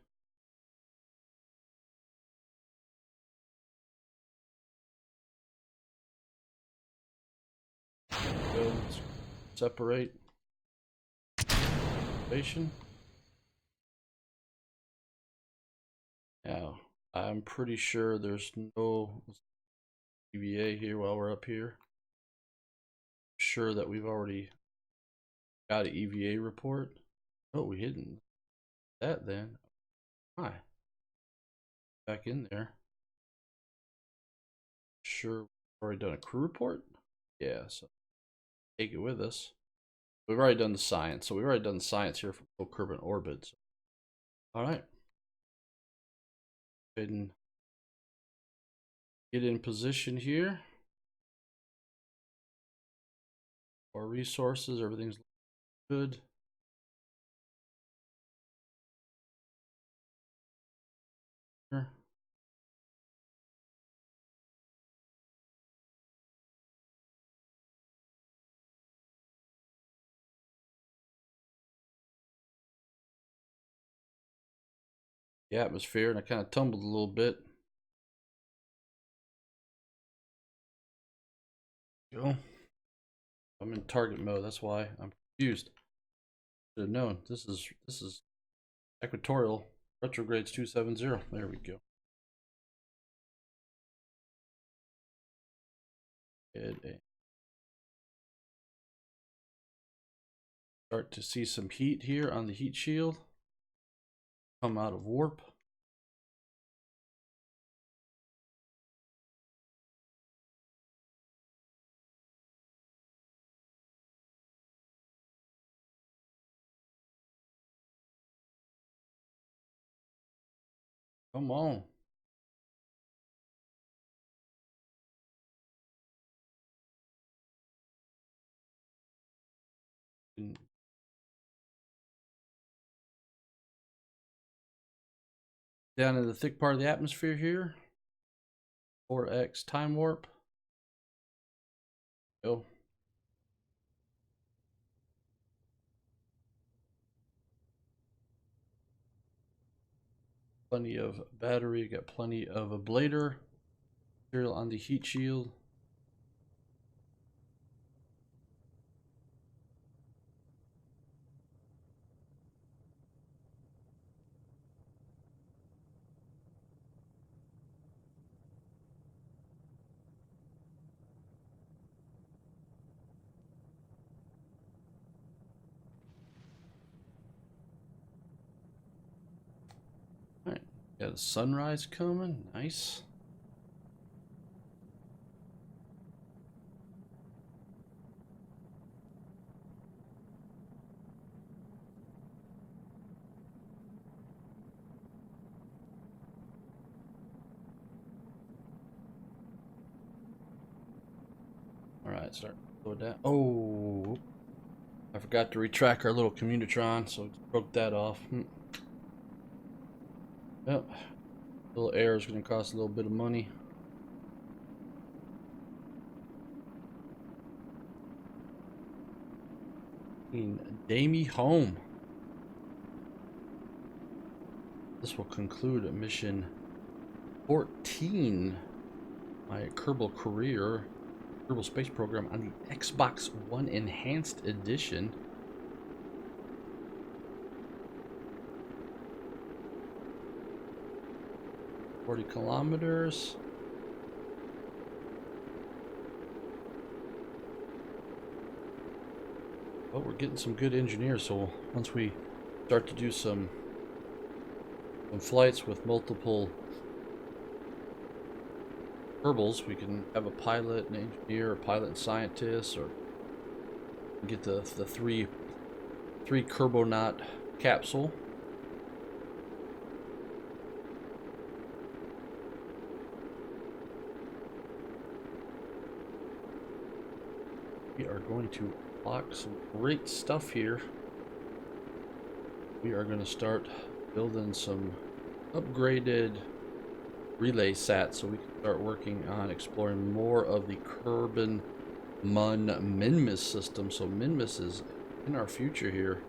Go, separate. Separation. Now, I'm pretty sure there's no EVA here while we're up here. Sure that we've already got an EVA report. Oh, we didn't. That then. Hi. Back in there. Sure, we've already done a crew report. Yeah, so take it with us. We've already done the science, so we've already done the science here for low Kerbal orbit. So. All right. Go ahead and get in position here. Our resources, everything's good. Here. The atmosphere, and I kind of tumbled a little bit. Go. I'm in target mode. That's why I'm confused. Should have known. This is equatorial retrogrades 270. There we go. Start to see some heat here on the heat shield. Come out of warp. Come on. Down in the thick part of the atmosphere here. 4x time warp. Go. Plenty of battery, got plenty of ablator material on the heat shield. All right, got a sunrise coming. Nice. Alright, start to slow down. Oh, I forgot to retrack our little Communitron, so we broke that off. Yep. Little error is going to cost a little bit of money. Damie home. This will conclude mission 14. My Kerbal Kareer, Kerbal Space Program on the Xbox One Enhanced Edition. "40 kilometers. Well, we're getting some good engineers, so once we start to do some flights with multiple Kerbals, we can have a pilot, an engineer, a pilot and scientist, or get the three Kerbonaut capsule. We are going to unlock some great stuff here. We are going to start building some upgraded relay sats so we can start working on exploring more of the Kerbal Minmus system. So Minmus is in our future here.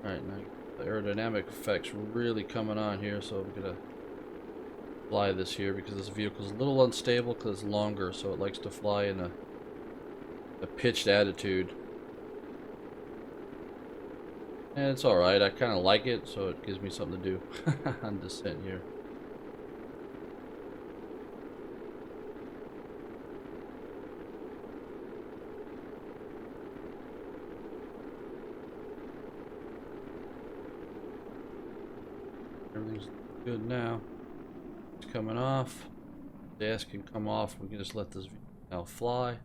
Alright, now the aerodynamic effects really coming on here, so I'm gonna fly this here because this vehicle is a little unstable because it's longer, so it likes to fly in a pitched attitude. And it's alright, I kind of like it, so it gives me something to do on descent here. Everything's good now. It's coming off. The gas can come off. We can just let this now fly.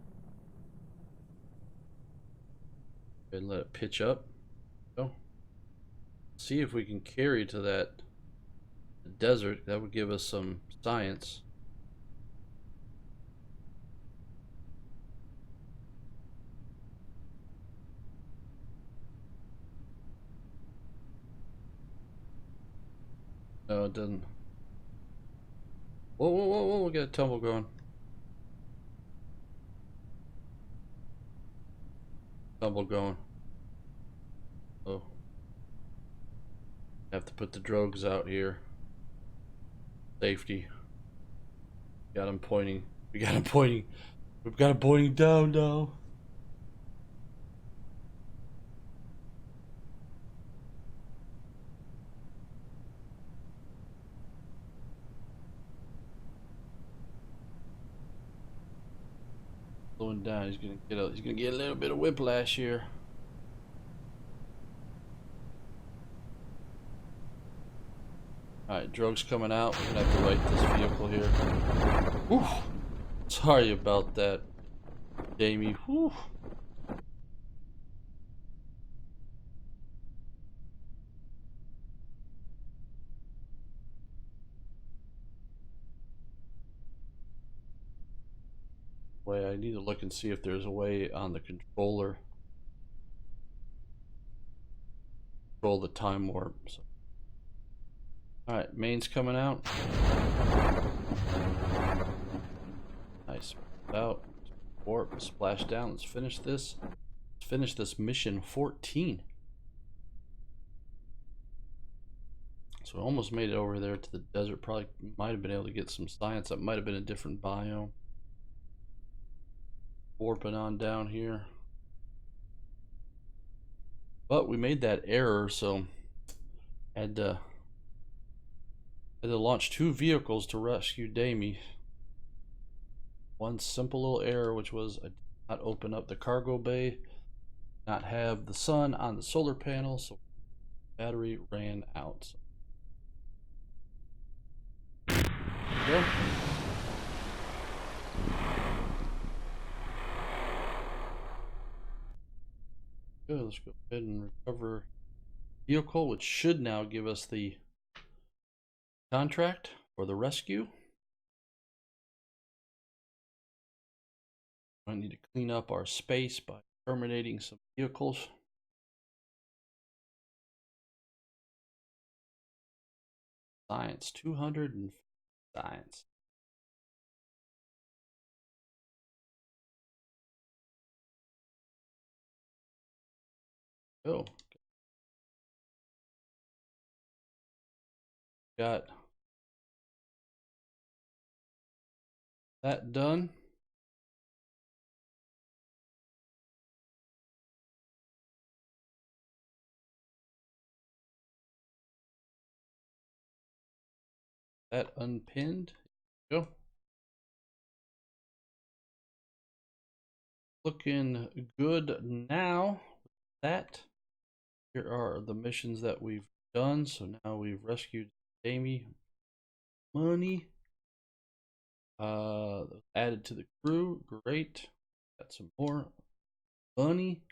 And let it pitch up. So, see if we can carry to that desert. That would give us some science. No, it doesn't. Whoa, whoa, whoa, whoa, we got a tumble going. Tumble going. Oh. Have to put the drogues out here. Safety. Got him pointing. We got him pointing. We've got him pointing down now. Slowing down. He's gonna get a little bit of whiplash here. Alright, drogues coming out. We're gonna have to right this vehicle here. Whew. Sorry about that, Damie. Whew. I need to look and see if there's a way on the controller control the time warp. So. Alright, main's coming out. Nice. Out. Warp, splash down. Let's finish this. Let's finish this mission 14. So we almost made it over there to the desert. Probably might have been able to get some science. That might have been a different biome. Warping on down here. But we made that error, so had to launch 2 vehicles to rescue Damie. One simple little error, which was I did not open up the cargo bay, not have the sun on the solar panel, so battery ran out. There we go. Good. Let's go ahead and recover vehicle, which should now give us the contract for the rescue. I need to clean up our space by terminating some vehicles. Science 200 and science. Oh, got that done. That unpinned. Go. Looking good now. That. Here are the missions that we've done. So now we've rescued Amy. Money. Added to the crew. Great. Got some more money.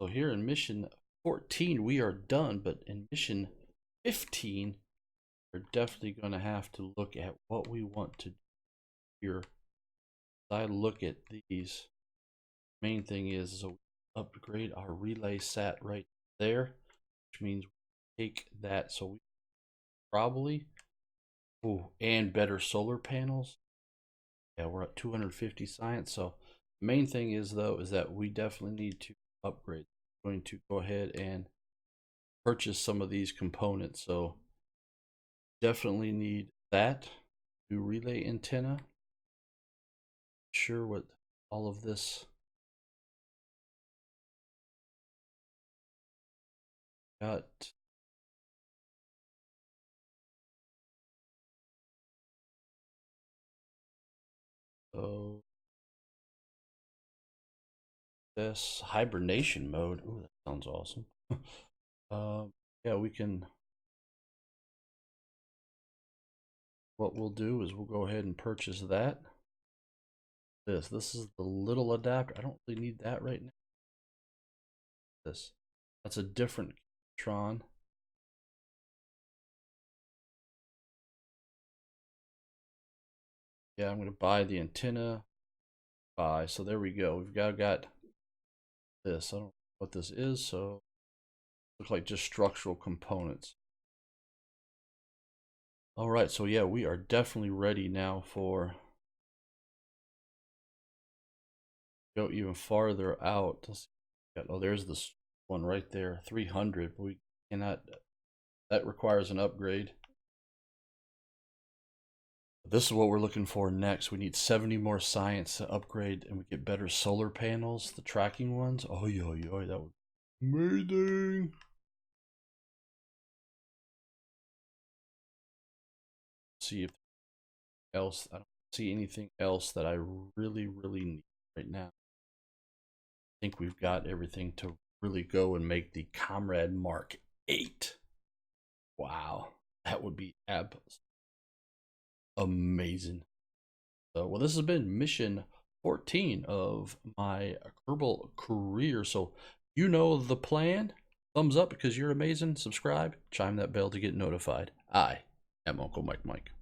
So here in mission 14, we are done. But in mission 15, we're definitely going to have to look at what we want to do here. As I look at these, main thing is so upgrade our relay sat right there, which means we take that. So we probably, and better solar panels. Yeah, we're at 250 science. So the main thing is though is that we definitely need to upgrade. I'm going to go ahead and purchase some of these components. So definitely need that new relay antenna. Sure what all of this got. So this hibernation mode. Ooh, that sounds awesome. Yeah, we can. What we'll do is we'll go ahead and purchase that. This is the little adapter. I don't really need that right now. That's a different Tron. Yeah, I'm gonna buy the antenna. Buy. So there we go. We've got this. I don't know what this is. So looks like just structural components. All right. So yeah, we are definitely ready now for go even farther out. Oh, there's this one right there, 300. But we cannot. That requires an upgrade. This is what we're looking for next. We need 70 more science to upgrade, and we get better solar panels, the tracking ones. Oh, yo, that would be amazing. See if else. I don't see anything else that I really need right now. I think we've got everything to really go and make the Comrade Mark 8. Wow, that would be amazing. So, well, this has been mission 14 of my Kerbal Kareer. So, you know the plan. Thumbs up because you're amazing. Subscribe. Chime that bell to get notified. I am Uncle Mike.